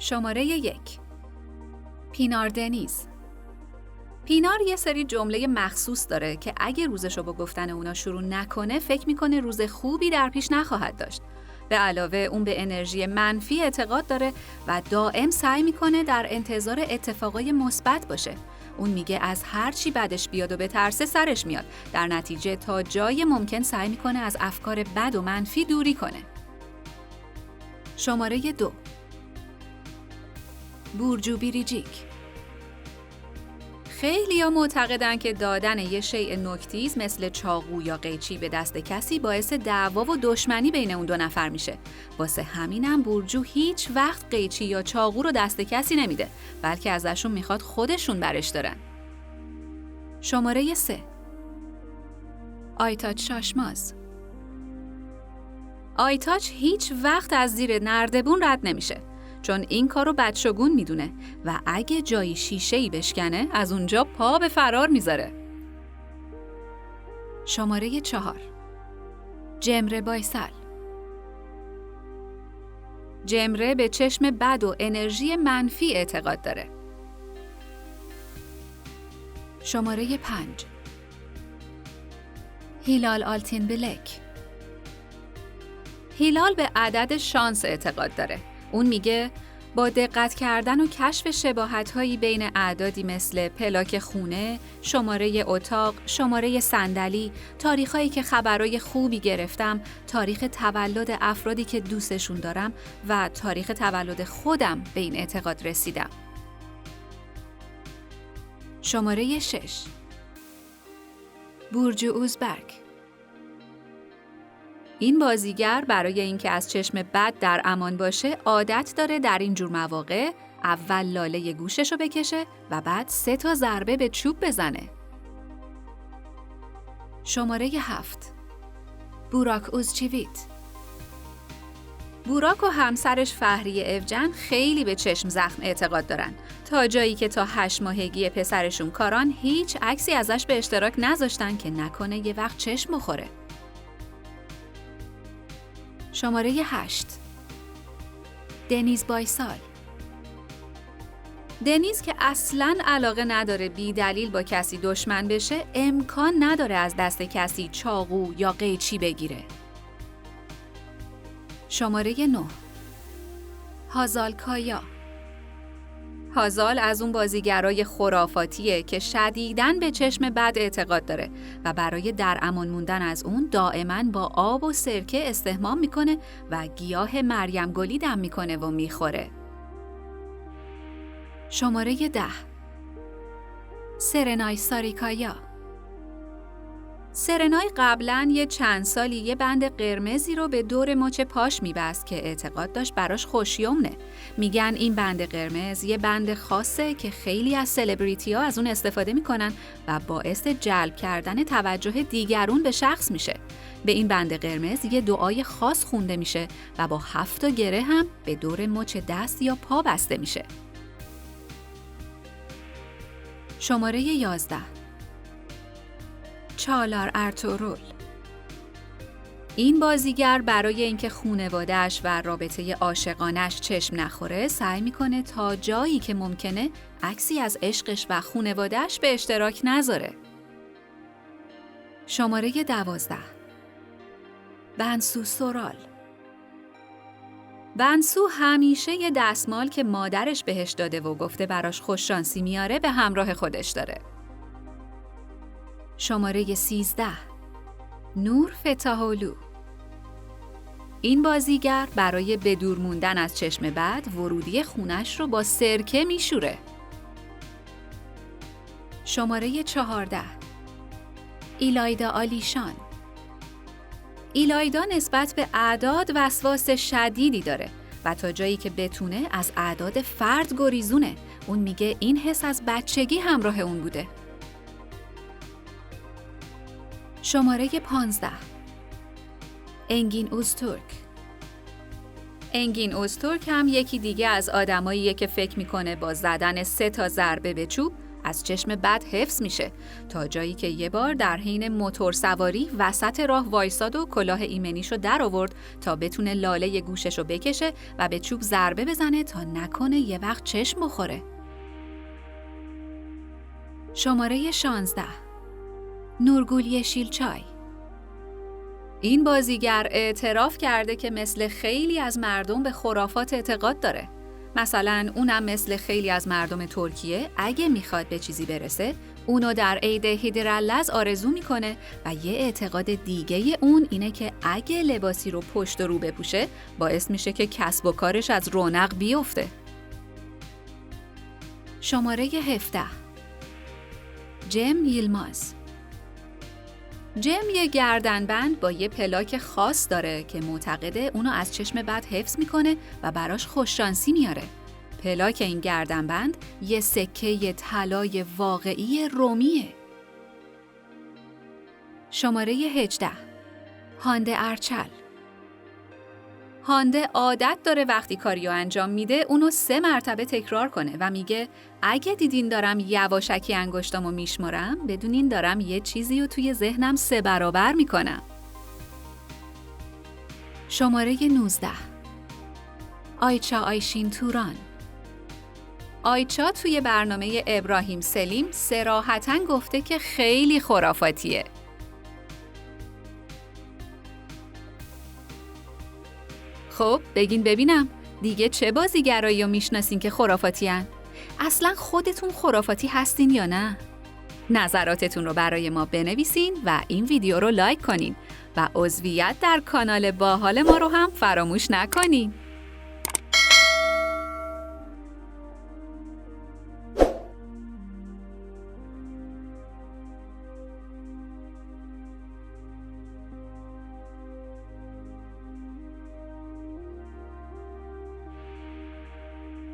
شماره 1. پینار دنیز. پینار یه سری جمله مخصوص داره که اگه روزشو با گفتن اونا شروع نکنه فکر میکنه روز خوبی در پیش نخواهد داشت. به علاوه اون به انرژی منفی اعتقاد داره و دائم سعی میکنه در انتظار اتفاقای مثبت باشه. اون میگه از هر چی بدش بیاد و بترسه سرش میاد. در نتیجه تا جای ممکن سعی میکنه از افکار بد و منفی دوری کنه. شماره 2. بورجو بیریجیک. خیلی‌ها معتقدن که دادن یه شیء نکتیز مثل چاقو یا قیچی به دست کسی باعث دعوا و دشمنی بین اون دو نفر میشه. واسه همینم بورجو هیچ وقت قیچی یا چاقو رو دست کسی نمیده، بلکه ازشون میخواد خودشون برش دارن. شماره 3. آیتاچ شاشماز. آیتاچ هیچ وقت از زیر نردبون رد نمیشه، چون این کارو بدشگون میدونه و اگه جایی شیشه‌ای بشکنه از اونجا پا به فرار میذاره. شماره 4. جمره بایسل. جمره به چشم بد و انرژی منفی اعتقاد داره. شماره 5. هیلال آلتین بلک. هیلال به عدد شانس اعتقاد داره. اون میگه با دقت کردن و کشف شباهت‌هایی بین اعدادی مثل پلاک خونه، شماره اتاق، شماره صندلی، تاریخ‌هایی که خبرای خوبی گرفتم، تاریخ تولد افرادی که دوستشون دارم و تاریخ تولد خودم به این اعتقاد رسیدم. شماره 6. بورجو اوزبرگ. این بازیگر برای اینکه از چشم بد در امان باشه عادت داره در این جور مواقع اول لاله گوششو بکشه و بعد 3 ضربه به چوب بزنه. شماره 7. بوراک اوزچیویت. بوراک و همسرش فهریه اوجن خیلی به چشم زخم اعتقاد دارن، تا جایی که تا 8 ماهگی پسرشون کاران هیچ عکسی ازش به اشتراک نذاشتن که نکنه یه وقت چشم بخوره. شماره 8. دنیز بایسال. دنیز که اصلاً علاقه نداره بی دلیل با کسی دشمن بشه، امکان نداره از دست کسی چاقو یا قیچی بگیره. شماره 9. هازال کایا. هازال از اون بازیگرای خرافاتیه که شدیداً به چشم بد اعتقاد داره و برای در امان موندن از اون دائما با آب و سرکه استحمام میکنه و گیاه مریم گلی دم میکنه و میخوره. شماره 10. سرنای ساریکایا. سرنای قبلاً یه چند سالی یه بند قرمزی رو به دور مچ پاش میبست که اعتقاد داشت براش خوشیومنه. میگن این بند قرمز یه بند خاصه که خیلی از سلبریتی‌ها از اون استفاده میکنن و باعث جلب کردن توجه دیگرون به شخص میشه. به این بند قرمز یه دعای خاص خونده میشه و با 7 گره هم به دور مچ دست یا پا بسته میشه. شماره 11. چالار ارتورول. این بازیگر برای اینکه خانواده‌اش و رابطه عاشقانش چشم نخوره سعی میکنه تا جایی که ممکنه عکسی از عشقش و خانواده‌اش به اشتراک نذاره. شماره 12. بنسو سورال. بنسو همیشه یه دستمال که مادرش بهش داده و گفته براش خوششانسی میاره به همراه خودش داره. شماره 13. نور فتاحولو. این بازیگر برای بدور موندن از چشم بد ورودی خونش رو با سرکه میشوره. شماره 14. ایلایدا آلیشان. ایلایدا نسبت به اعداد وسواس شدیدی داره و تا جایی که بتونه از اعداد فرد گریزونه. اون میگه این حس از بچگی همراه اون بوده. شماره 15. انگین اوزتورک. انگین اوزتورک هم یکی دیگه از آدماییه که فکر میکنه با زدن 3 ضربه به چوب از چشم بد حفظ میشه، تا جایی که یه بار در حین موتور سواری وسط راه وایساد و کلاه ایمنیشو در آورد تا بتونه لاله گوششو بکشه و به چوب ضربه بزنه تا نکنه یه وقت چشم بخوره. شماره 16. نورگل یشیلچای. این بازیگر اعتراف کرده که مثل خیلی از مردم به خرافات اعتقاد داره. مثلا اونم مثل خیلی از مردم ترکیه اگه میخواد به چیزی برسه، اونو در عید هیدراللز آرزو میکنه و یه اعتقاد دیگه اون اینه که اگه لباسی رو پشت و رو بپوشه، باعث میشه که کسب و کارش از رونق بیفته. شماره 17. جم ییلماز. جم یه گردنبند با یه پلاک خاص داره که معتقده اونو از چشم بد حفظ میکنه و براش خوششانسی میاره. پلاک این گردنبند یه سکه طلای واقعی رومیه. شماره 18. هانده ارچل. هانده عادت داره وقتی کاریو انجام میده اونو 3 مرتبه تکرار کنه و میگه اگه دیدین دارم یواشکی انگشتامو میشمارم، بدونین دارم یه چیزی رو توی ذهنم 3 برابر میکنم. شماره 19. آیچا آیشین توران. آیچا توی برنامه ابراهیم سلیم صراحتاً گفته که خیلی خرافاتیه. خب بگین ببینم دیگه چه بازیگرایی رو میشناسین که خرافاتی هن؟ اصلا خودتون خرافاتی هستین یا نه؟ نظراتتون رو برای ما بنویسین و این ویدیو رو لایک کنین و عضویت در کانال باحال ما رو هم فراموش نکنین.